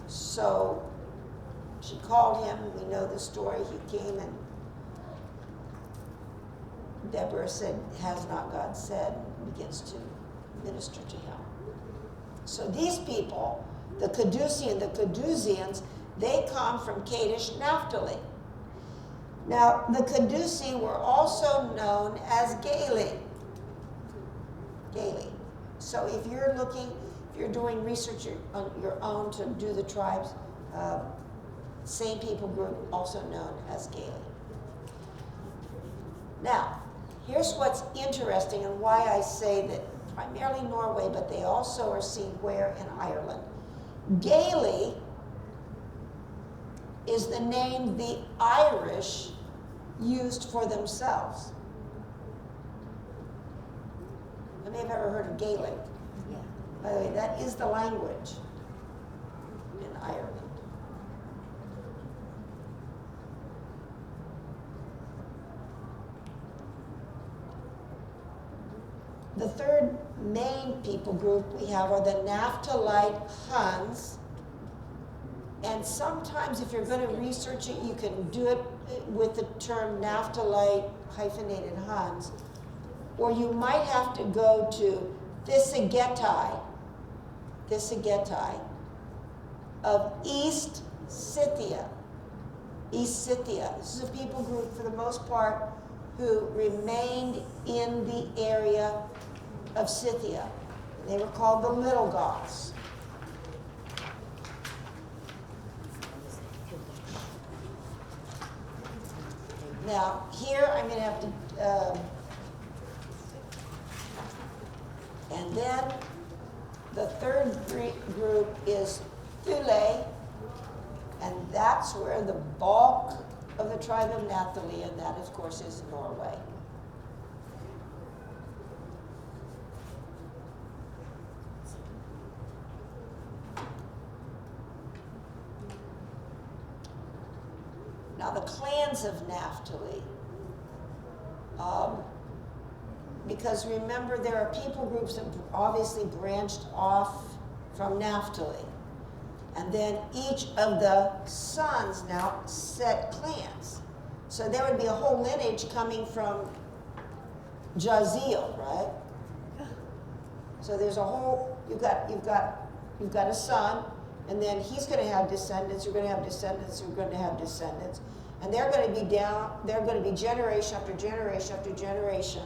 So she called him. We know the story. He came, and Deborah said, has not God said, and begins to minister to him. So these people, the Caducean, the Cadusians, they come from Kadesh Naphtali. Now, the Caducean were also known as Gali. Gali. So if you're doing research on your own to do the tribes, same people group, also known as Gali. Now, here's what's interesting and why I say that primarily Norway, but they also are seen where in Ireland. Gali is the name the Irish used for themselves. How many have ever heard of Gaelic? Yeah. By the way, that is the language in Ireland. The third main people group we have are the Naphthalite Huns. And sometimes if you're going to research it, you can do it with the term Naphthalite hyphenated Huns. Or you might have to go to Thessagetai of East Scythia. East Scythia. This is a people group for the most part who remained in the area of Scythia. They were called the Little Goths. Now, here I'm going to have to, and then the third group is Thule, and that's where the bulk of the tribe of Naphtali, and that, of course, is Norway. Now, the clans of Naphtali, because remember, there are people groups that obviously branched off from Naphtali. And then each of the sons now set clans. So there would be a whole lineage coming from Jaziel, right? So there's a whole, you've got a son, and then he's going to have descendants, you're going to have descendants, you're going to have descendants. And they're going to be generation after generation after generation,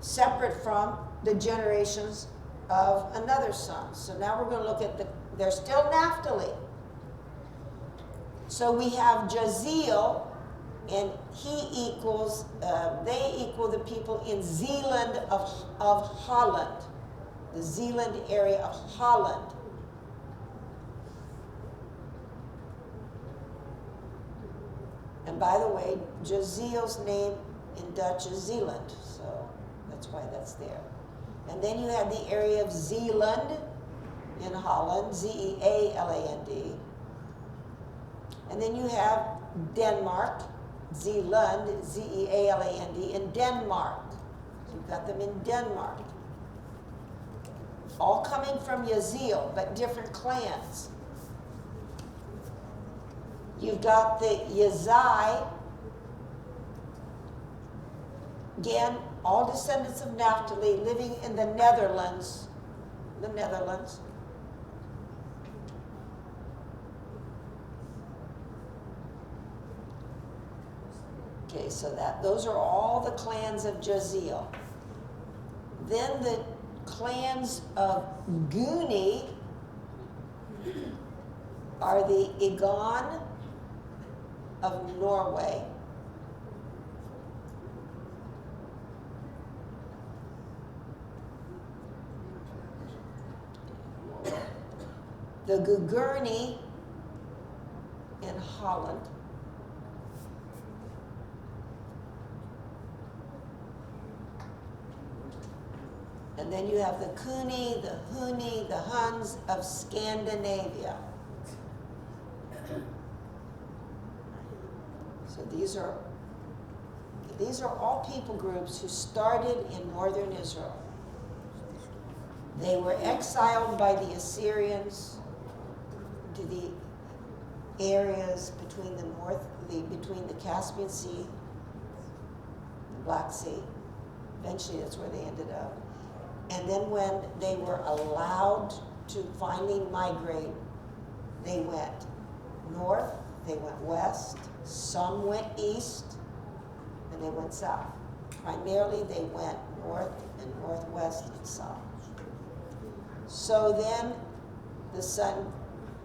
separate from the generations of another son. So now we're going to look at they're still Naphtali. So we have Jaziel, and they equal the people in Zeeland of Holland, the Zeeland area of Holland. And by the way, Jaziel's name in Dutch is Zeeland, so that's why that's there. And then you had the area of Zeeland in Holland, Zealand. And then you have Denmark, Zeeland, Zealand, in Denmark. So you've got them in Denmark. All coming from Yazeel, but different clans. You've got the Yazai, again, all descendants of Naphtali living in the Netherlands. Okay, so those are all the clans of Jazeel. Then the clans of Guni are the Egon of Norway. The Gugurni in Holland. And then you have the Kuni, the Huni, the Huns of Scandinavia. So these are all people groups who started in northern Israel. They were exiled by the Assyrians to the areas between between the Caspian Sea, the Black Sea. Eventually, that's where they ended up. And then when they were allowed to finally migrate, they went north, they went west, some went east, and they went south. Primarily, they went north and northwest and south. So then the son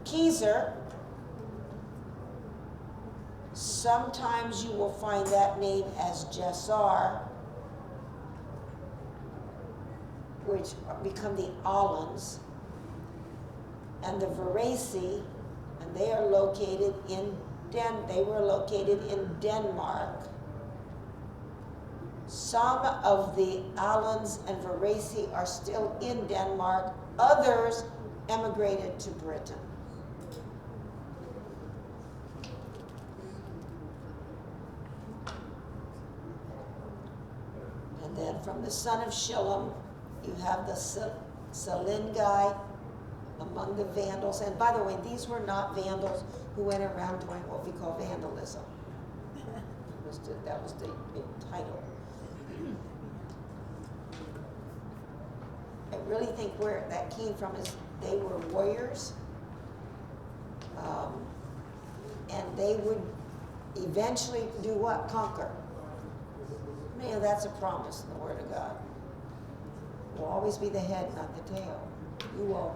Kezer, sometimes you will find that name as Jessar, which become the Alans, and the Varesi, and they are located in they were located in Denmark. Some of the Alans and Varesi are still in Denmark. Others emigrated to Britain. And then from the son of Shilom, you have the Salingai among the Vandals. And by the way, these were not Vandals who went around doing what we call vandalism. That was the title. I really think where that came from is they were warriors, and they would eventually do what? Conquer. Man, that's a promise in the Word of God. You will always be the head, not the tail. You will,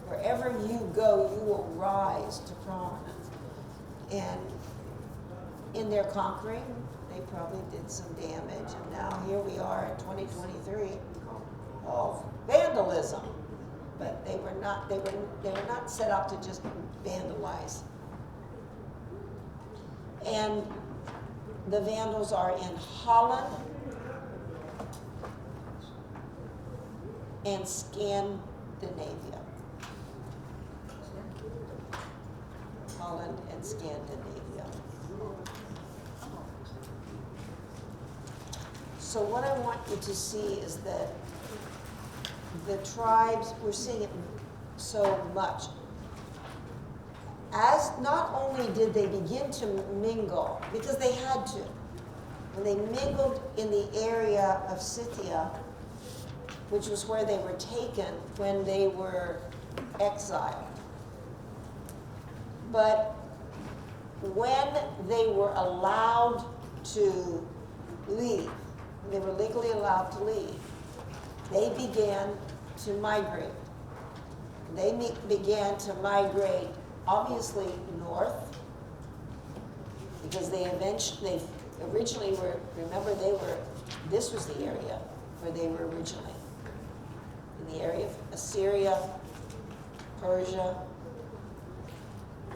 wherever you go, you will rise to prominence. And in their conquering, they probably did some damage. And now here we are in 2023 of vandalism. But they were not set up to just vandalize. And the Vandals are in Holland and Scandinavia. Holland and Scandinavia. So what I want you to see is that the tribes, we're seeing it so much. As not only did they begin to mingle, because they had to, when they mingled in the area of Scythia, which was where they were taken when they were exiled. But when they were allowed to leave, they were legally allowed to leave, they began to migrate. They began to migrate, obviously, north, because they originally were, remember, this was the area where they were originally. In the area of Assyria, Persia,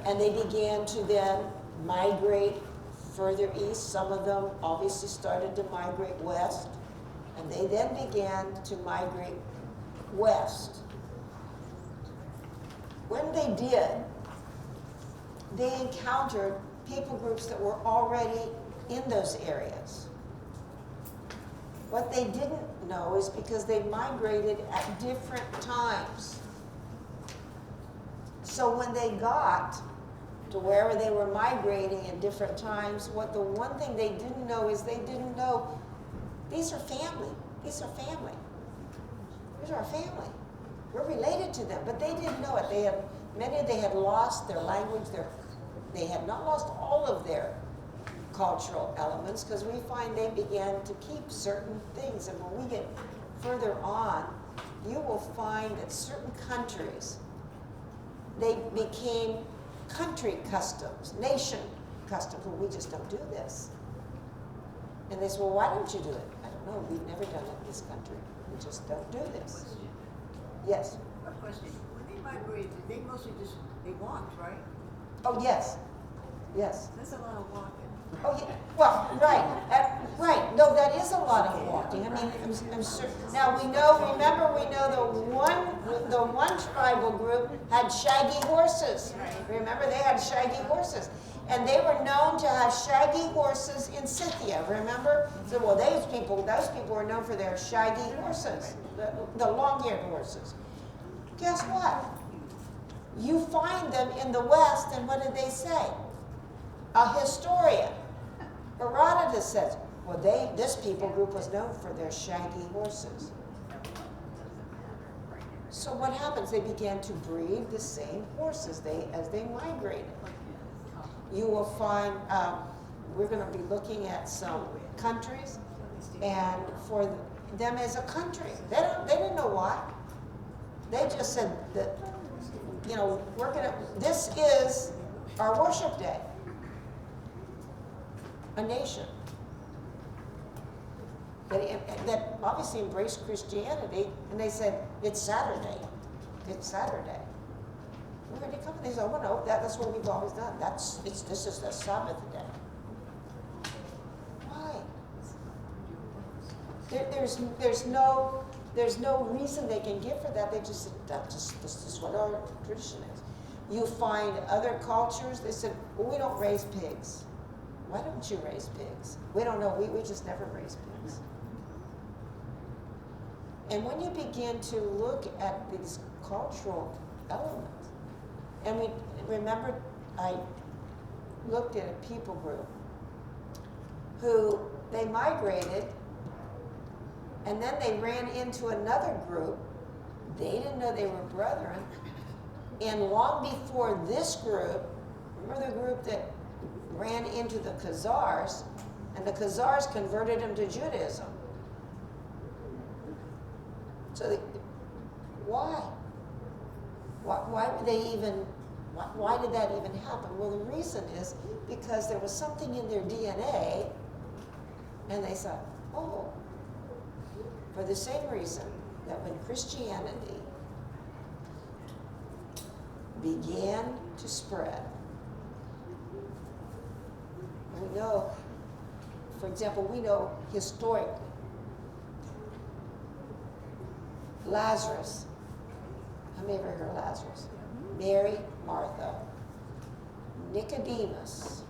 and they began to then migrate further east. Some of them obviously started to migrate west, and they then began to migrate west. When they did, they encountered people groups that were already in those areas. What they didn't know is because they migrated at different times. So when they got to wherever they were migrating at different times, what the one thing they didn't know is they didn't know these are family. These are family. These are our family. We're related to them, but they didn't know it. They had lost their language. They had not lost all of their cultural elements, because we find they began to keep certain things. And when we get further on, you will find that certain countries, they became country customs, nation customs. Well, we just don't do this. And they say, well, why don't you do it? I don't know. We've never done it in this country. We just don't do this. Yes? A question. When they migrated, they mostly just, they walked, right? Oh, yes. Yes. That's a lot of walking. Oh, yeah. Well, right. Right. No, that is a lot of walking. I mean, I'm certain. Now, we know the one tribal group had shaggy horses. Remember, they had shaggy horses. And they were known to have shaggy horses in Scythia, remember? So, well, those people were known for their shaggy horses, the long-haired horses. Guess what? You find them in the West, and what did they say? A historian, Herodotus says, well, this people group was known for their shaggy horses. So what happens? They began to breed the same horses as they migrated. You will find, we're going to be looking at some countries, and for them as a country, they didn't know why. They just said that, this is our worship day. A nation that obviously embraced Christianity, and they said, it's Saturday. It's Saturday. Where did it come from? They said, oh no, that's what we've always done. This is the Sabbath day. Why? There's no reason they can give for that. They just said, this is what our tradition is. You find other cultures, they said, well, we don't raise pigs. Why don't you raise pigs? We don't know. We just never raise pigs. And when you begin to look at these cultural elements, and remember, I looked at a people group who they migrated, and then they ran into another group. They didn't know they were brethren. And long before this group, remember the group that ran into the Khazars, and the Khazars converted them to Judaism. So why? Why were they even? Why did that even happen? Well, the reason is because there was something in their DNA, and they thought, oh, for the same reason that when Christianity began to spread, we know, for example, we know historically, Lazarus, how many ever heard of Lazarus? Mary, Martha, Nicodemus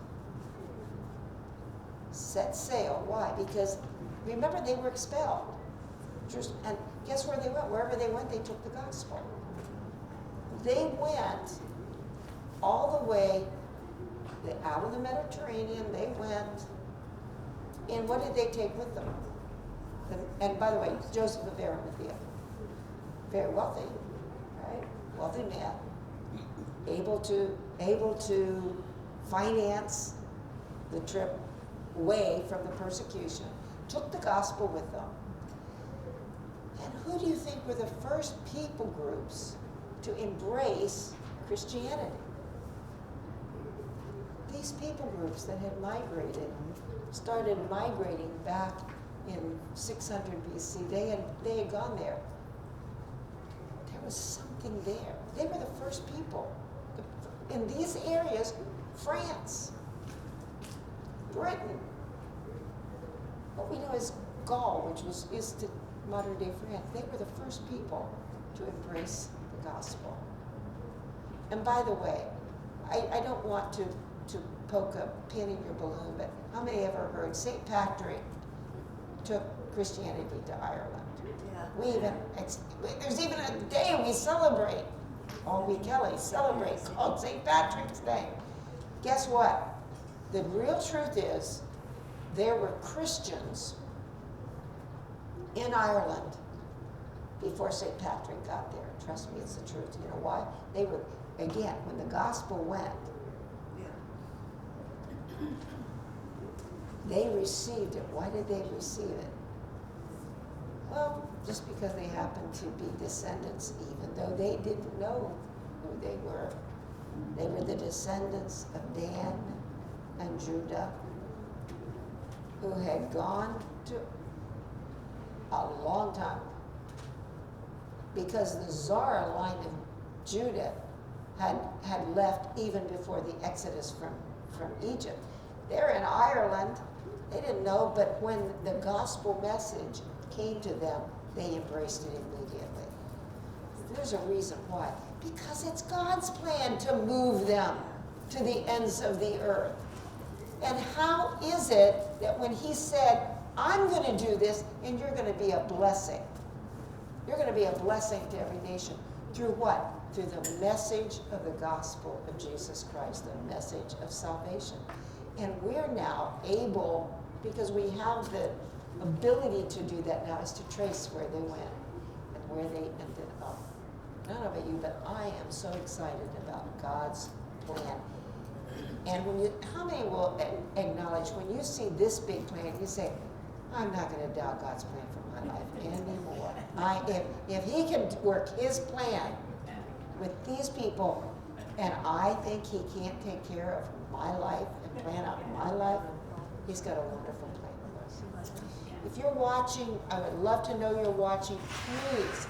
set sail. Why? Because remember, they were expelled. And guess where they went? Wherever they went, they took the gospel. They went all the way out of the Mediterranean. They went, and what did they take with them? And by the way, Joseph of Arimathea, very wealthy, right? Wealthy man, able to finance the trip away from the persecution, took the gospel with them. And who do you think were the first people groups to embrace Christianity? These people groups that had migrated, started migrating back in 600 BC. They had gone there. There was something there. They were the first people. In these areas, France. Britain, what we know as Gaul, which is to modern day France, they were the first people to embrace the gospel. And by the way, I don't want to poke a pin in your balloon, but how many ever heard St. Patrick took Christianity to Ireland? Yeah. There's even a day we celebrate, all we Kelly celebrate, called St. Patrick's Day. Guess what? The real truth is, there were Christians in Ireland before St. Patrick got there. Trust me, it's the truth. You know why? They were, again, when the gospel went, Yeah. they received it. Why did they receive it? Well, just because they happened to be descendants, even though they didn't know who they were. They were the descendants of Dan and Judah, who had gone to a long time, because the Zara line of Judah had left even before the Exodus from Egypt. They're in Ireland. They didn't know, but when the gospel message came to them, they embraced it immediately. There's a reason why. Because it's God's plan to move them to the ends of the earth. And how is it that when he said, I'm going to do this, and you're going to be a blessing. You're going to be a blessing to every nation. Through what? Through the message of the gospel of Jesus Christ, the message of salvation. And we're now able, because we have the ability to do that now, is to trace where they went and where they ended up. I don't know about you, but I am so excited about God's plan. And how many will acknowledge when you see this big plan, you say, I'm not going to doubt God's plan for my life anymore. If he can work his plan with these people, and I think he can't take care of my life and plan out my life, he's got a wonderful plan with us. If you're watching, I would love to know you're watching. Please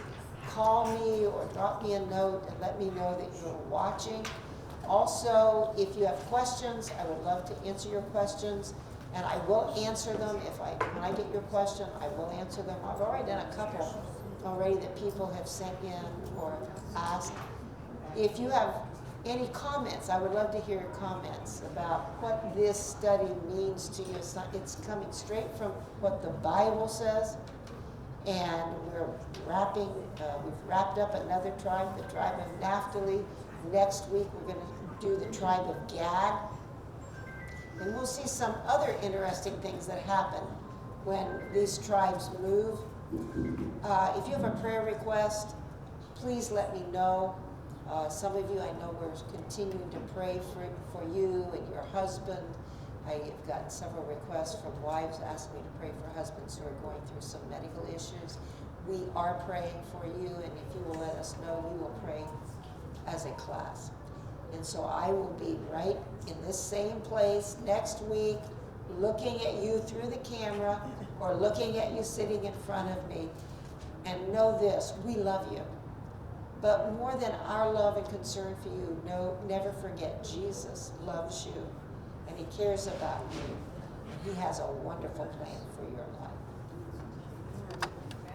call me or drop me a note and let me know that you're watching. Also, if you have questions, I would love to answer your questions, and I will answer them. When I get your question, I will answer them. I've already done a couple already that people have sent in or asked. If you have any comments, I would love to hear your comments about what this study means to you. It's coming straight from what the Bible says, and we've wrapped up another tribe, the tribe of Naphtali. Next week we're going to do the tribe of Gad, and we'll see some other interesting things that happen when these tribes move. If you have a prayer request, please let me know. Some of you, I know we're continuing to pray for you and your husband. I've gotten several requests from wives asking me to pray for husbands who are going through some medical issues. We are praying for you, and if you will let us know, we will pray as a class. And so I will be right in this same place next week, looking at you through the camera or looking at you sitting in front of me. And know this, we love you. But more than our love and concern for you, never forget, Jesus loves you, and he cares about you. He has a wonderful plan for your life.